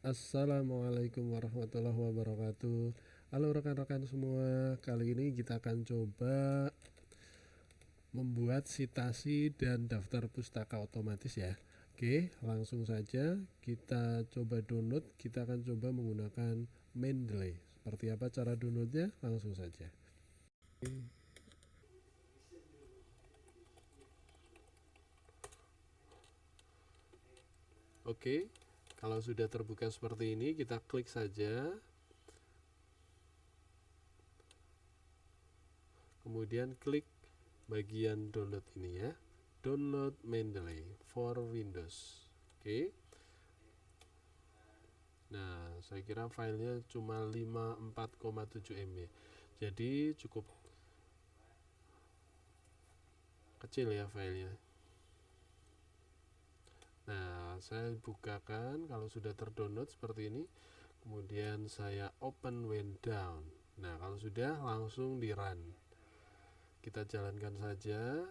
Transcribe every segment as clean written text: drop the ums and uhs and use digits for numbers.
Assalamualaikum warahmatullahi wabarakatuh. Halo rekan-rekan semua, kali ini kita akan coba membuat citasi dan daftar pustaka otomatis ya. Oke, langsung saja kita coba download. Kita akan coba menggunakan Mendeley. Seperti apa cara downloadnya? Langsung saja. Oke, kalau sudah terbuka seperti ini, kita klik saja. Kemudian klik bagian download ini ya. Download Mendeley for Windows. Oke. Nah, saya kira filenya cuma 54,7 MB. Jadi cukup kecil ya filenya. Nah, saya bukakan kalau sudah terdownload seperti ini. Kemudian saya open when down. Nah, kalau sudah langsung di run. Kita jalankan saja.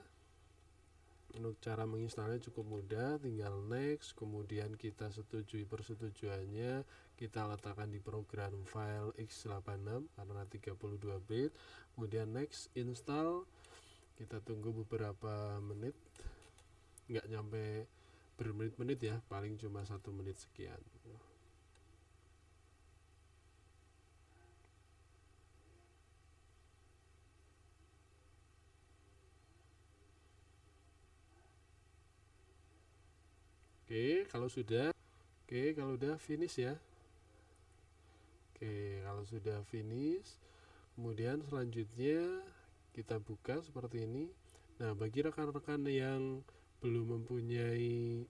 Untuk cara menginstalnya cukup mudah, tinggal next, kemudian kita setujui persetujuannya, kita letakkan di program file x86 karena 32 bit, kemudian next install, kita tunggu beberapa menit, nggak nyampe bermenit-menit ya, paling cuma 1 menit sekian. Oke, kalau udah finish ya. Oke, kalau sudah finish, kemudian selanjutnya kita buka seperti ini. Nah, bagi rekan-rekan yang belum mempunyai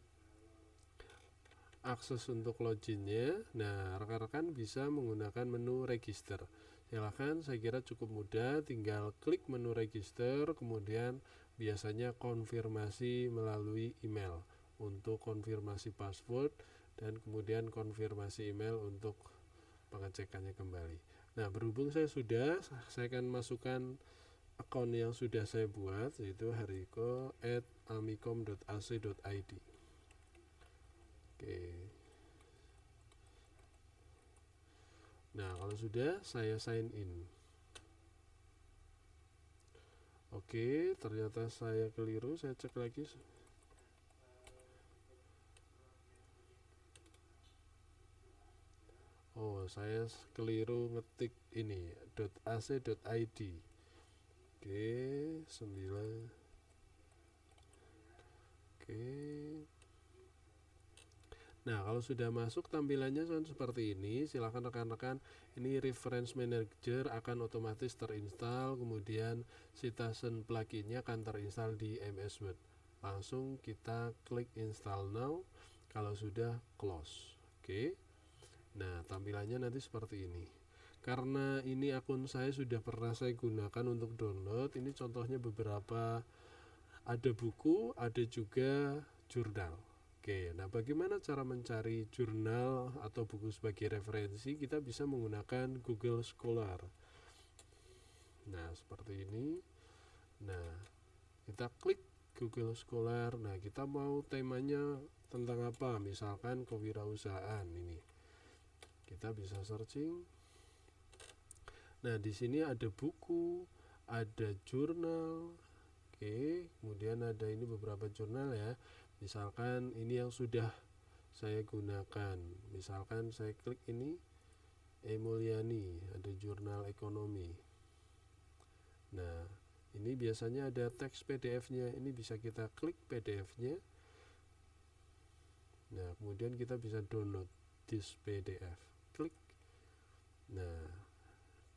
akses untuk loginnya, nah rekan-rekan bisa menggunakan menu register. Silahkan, saya kira cukup mudah, tinggal klik menu register, kemudian biasanya konfirmasi melalui email untuk konfirmasi password, dan kemudian konfirmasi email untuk pengecekannya kembali. Nah, berhubung saya akan masukkan akun yang sudah saya buat, yaitu hariko@amicom.ac.id. Oke. Nah, kalau sudah, saya sign in. Oke, ternyata saya keliru, saya cek lagi. Oh, saya keliru ngetik ini .ac.id. Oke, 9. Oke. Nah, kalau sudah masuk tampilannya seperti ini, silakan rekan-rekan, ini reference manager akan otomatis terinstall, kemudian citizen pluginnya akan terinstall di MS Word. Langsung kita klik install now, kalau sudah close. Oke. Nah, tampilannya nanti seperti ini. Karena ini akun saya sudah pernah saya gunakan untuk download, ini contohnya beberapa, ada buku, ada juga jurnal. Oke, nah bagaimana cara mencari jurnal atau buku sebagai referensi? Kita bisa menggunakan Google Scholar. Nah, seperti ini. Nah, kita klik Google Scholar. Nah, kita mau temanya tentang apa? Misalkan kewirausahaan ini. Kita bisa searching. Nah, di sini ada buku, ada jurnal. Oke, kemudian ada ini beberapa jurnal ya. Misalkan ini yang sudah saya gunakan. Misalkan saya klik ini Mulyani, ada jurnal ekonomi. Nah, ini biasanya ada teks PDF-nya. Ini bisa kita klik PDF-nya. Nah, kemudian kita bisa download this PDF. Klik. Nah,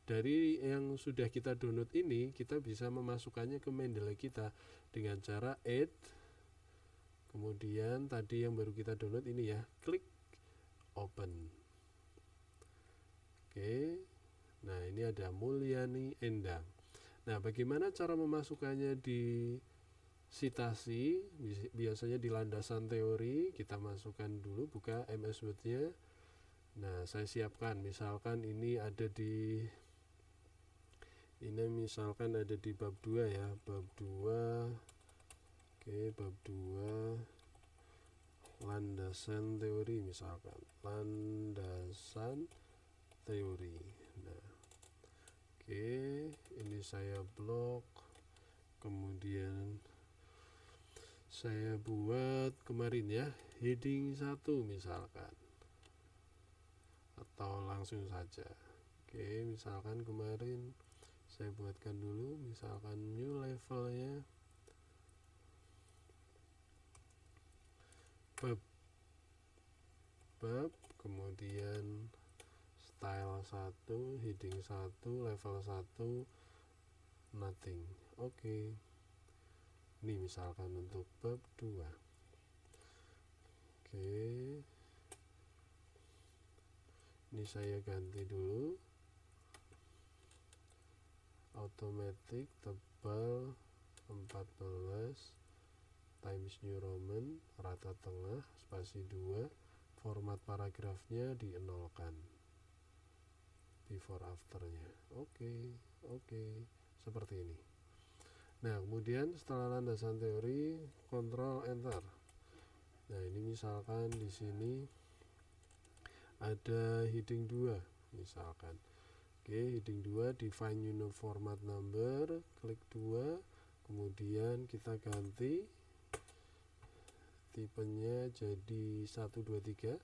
dari yang sudah kita download ini, kita bisa memasukkannya ke Mendeley kita dengan cara add. Kemudian tadi yang baru kita download ini ya, klik open. Oke. Nah, ini ada Mulyani Endang. Nah, bagaimana cara memasukkannya di citasi? Biasanya di landasan teori, kita masukkan dulu, buka MS Word-nya. Nah, saya siapkan, misalkan ini misalkan ada di bab 2 ya, bab 2. Oke, bab 2. landasan teori, misalkan landasan teori. Nah, oke, ini saya blok, kemudian saya buat kemarin ya heading 1 misalkan, atau langsung saja. Oke, misalkan kemarin saya buatkan dulu, misalkan new levelnya bab, kemudian style 1, heading 1, level 1, nothing. Oke, ini misalkan untuk bab 2. Oke, ini saya ganti dulu, automatic tebal 14 Times New Roman, rata tengah, spasi 2, format paragrafnya dienolkan, before afternya. Oke, seperti ini. Nah, kemudian setelah landasan teori, Ctrl Enter. Nah, ini misalkan di sini ada heading 2 misalkan. Oke, heading 2, define unique format number, klik 2, kemudian kita ganti tipenya jadi 123,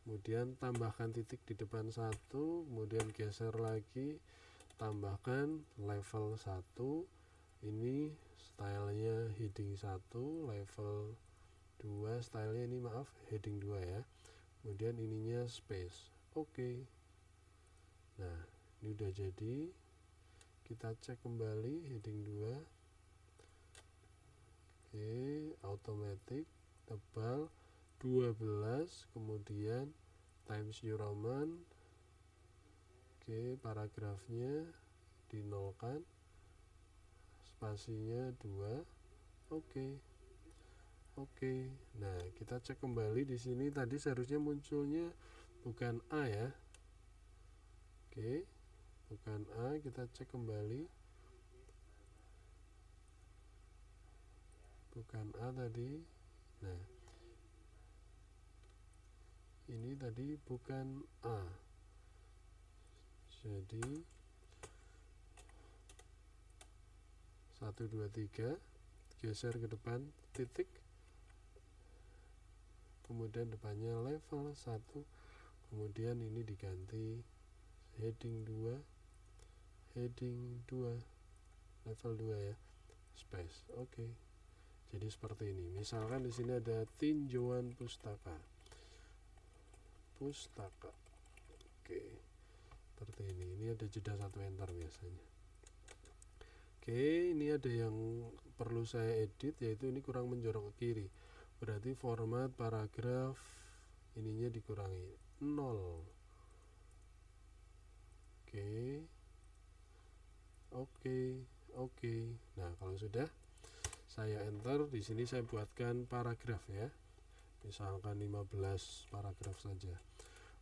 kemudian tambahkan titik di depan 1, kemudian geser lagi, tambahkan level 1, ini stylenya heading 1, level 2 stylenya ini maaf heading 2 ya, kemudian ininya space. Oke, nah ini udah jadi. Kita cek kembali heading 2. Oke, automatic tebal 12, kemudian Times New Roman. Oke, paragrafnya dinolkan, spasinya 2. Oke, nah kita cek kembali di sini, tadi seharusnya munculnya bukan A ya. Oke, bukan A, kita cek kembali, bukan A tadi. Nah, ini tadi bukan A, jadi 1, 2, 3, geser ke depan titik, kemudian depannya level 1, kemudian ini diganti heading 2, level 2 ya, space. Oke, jadi seperti ini. Misalkan di sini ada tinjauan pustaka. Oke, seperti ini. Ini ada jeda 1 enter biasanya. Oke, ini ada yang perlu saya edit, yaitu ini kurang menjorok ke kiri, berarti format paragraf ininya dikurangi 0. Oke. Nah, kalau sudah saya enter, di sini saya buatkan paragraf ya, misalkan 15 paragraf saja.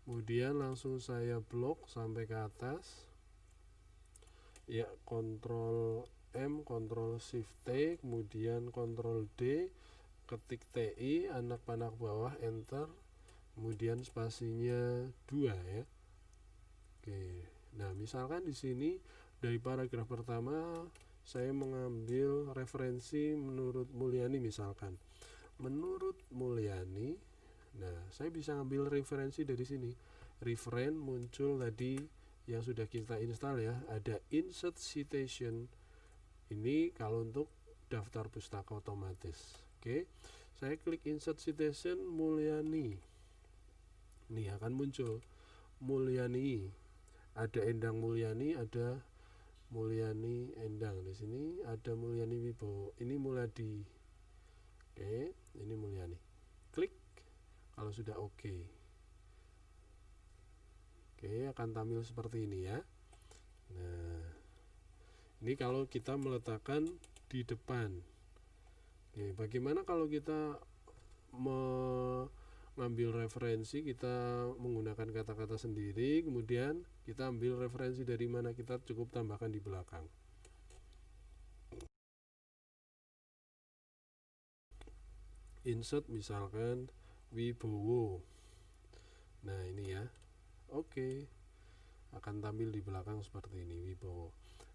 Kemudian langsung saya blok sampai ke atas ya, Ctrl M, Ctrl Shift T, kemudian Ctrl D, ketik TI, anak panah bawah, enter, kemudian spasinya 2 ya. Oke, nah misalkan di sini dari paragraf pertama saya mengambil referensi menurut Mulyani misalkan. Menurut Mulyani, nah saya bisa ambil referensi dari sini. Referen muncul tadi yang sudah kita install ya, ada insert citation. Ini kalau untuk daftar pustaka otomatis. Oke, saya klik insert citation Mulyani. Ini akan muncul Mulyani. Ada Endang Mulyani, ada Mulyani Endang. Di sini ada Mulyani Wibowo. Ini Mulyadi. Oke, ini Mulyani. Klik kalau sudah oke. Oke, akan tampil seperti ini ya. Nah, ini kalau kita meletakkan di depan. Oke, bagaimana kalau kita mengambil referensi, kita menggunakan kata-kata sendiri, kemudian kita ambil referensi dari mana, kita cukup tambahkan di belakang. Insert misalkan Wibowo. Nah ini ya, oke, akan tampil di belakang seperti ini, Wibowo.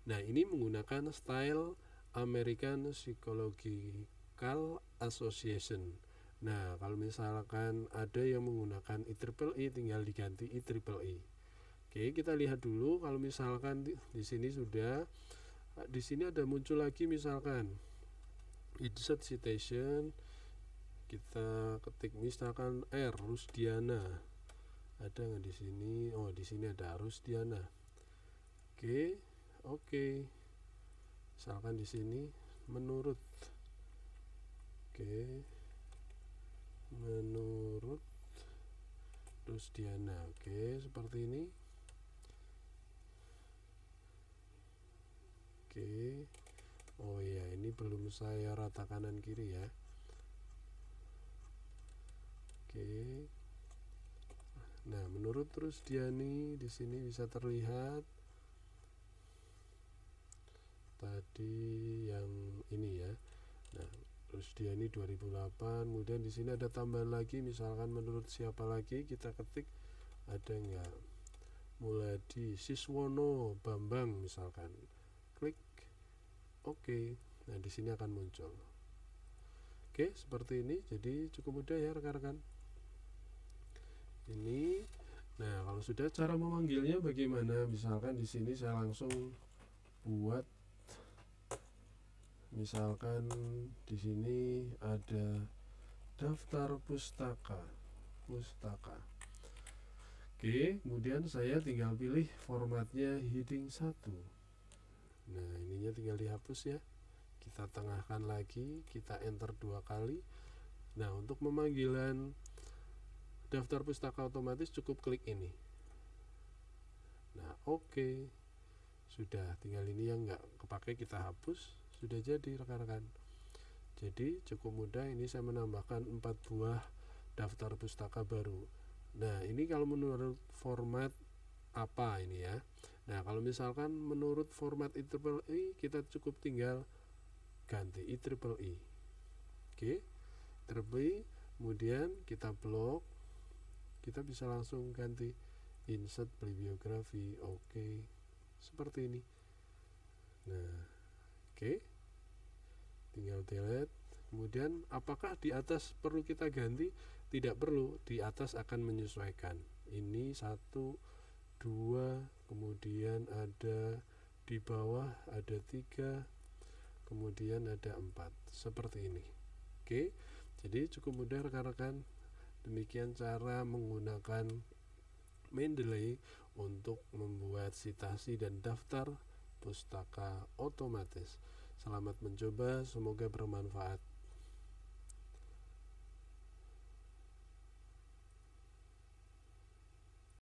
Nah ini menggunakan style American Psychological Association. Nah kalau misalkan ada yang menggunakan IEEE tinggal diganti IEEE. Oke, kita lihat dulu kalau misalkan di sini sudah, di sini ada muncul lagi misalkan insert citation, kita ketik misalkan Rusdiana. Ada nggak di sini? Oh, di sini ada Rusdiana. Oke. Misalkan di sini menurut. Menurut Rusdiana. Seperti ini. Oh iya, ini belum saya rata kanan kiri ya. Nah, menurut Rusdiani di sini bisa terlihat tadi yang ini ya. Nah, Rusdiani 2008. Kemudian di sini ada tambahan lagi, misalkan menurut siapa lagi, kita ketik ada enggak? Muladi Siswono Bambang misalkan. Klik oke. Nah, di sini akan muncul. Seperti ini. Jadi cukup mudah ya rekan-rekan. Ini. Nah, kalau sudah, cara memanggilnya bagaimana? Misalkan di sini saya langsung buat, misalkan di sini ada daftar pustaka. Kemudian saya tinggal pilih formatnya heading 1. Nah, ininya tinggal dihapus ya. Kita tengahkan lagi, kita enter 2 kali. Nah, untuk memanggilan daftar pustaka otomatis cukup klik ini. Nah, sudah, tinggal ini yang nggak kepake kita hapus. Sudah jadi rekan-rekan. Jadi cukup mudah. Ini saya menambahkan 4 buah daftar pustaka baru. Nah, ini kalau menurut format apa ini ya. Nah, kalau misalkan menurut format IEEE, kita cukup tinggal ganti IEEE. IEEE, kemudian kita blok. Kita bisa langsung ganti insert bibliografi. Seperti ini. Nah, tinggal delete. Kemudian apakah di atas perlu kita ganti? Tidak perlu, di atas akan menyesuaikan. Ini 1, 2, kemudian ada di bawah ada 3, kemudian ada 4. Seperti ini. Jadi cukup mudah rekan-rekan. Demikian cara menggunakan Mendeley untuk membuat citasi dan daftar pustaka otomatis. Selamat mencoba, semoga bermanfaat.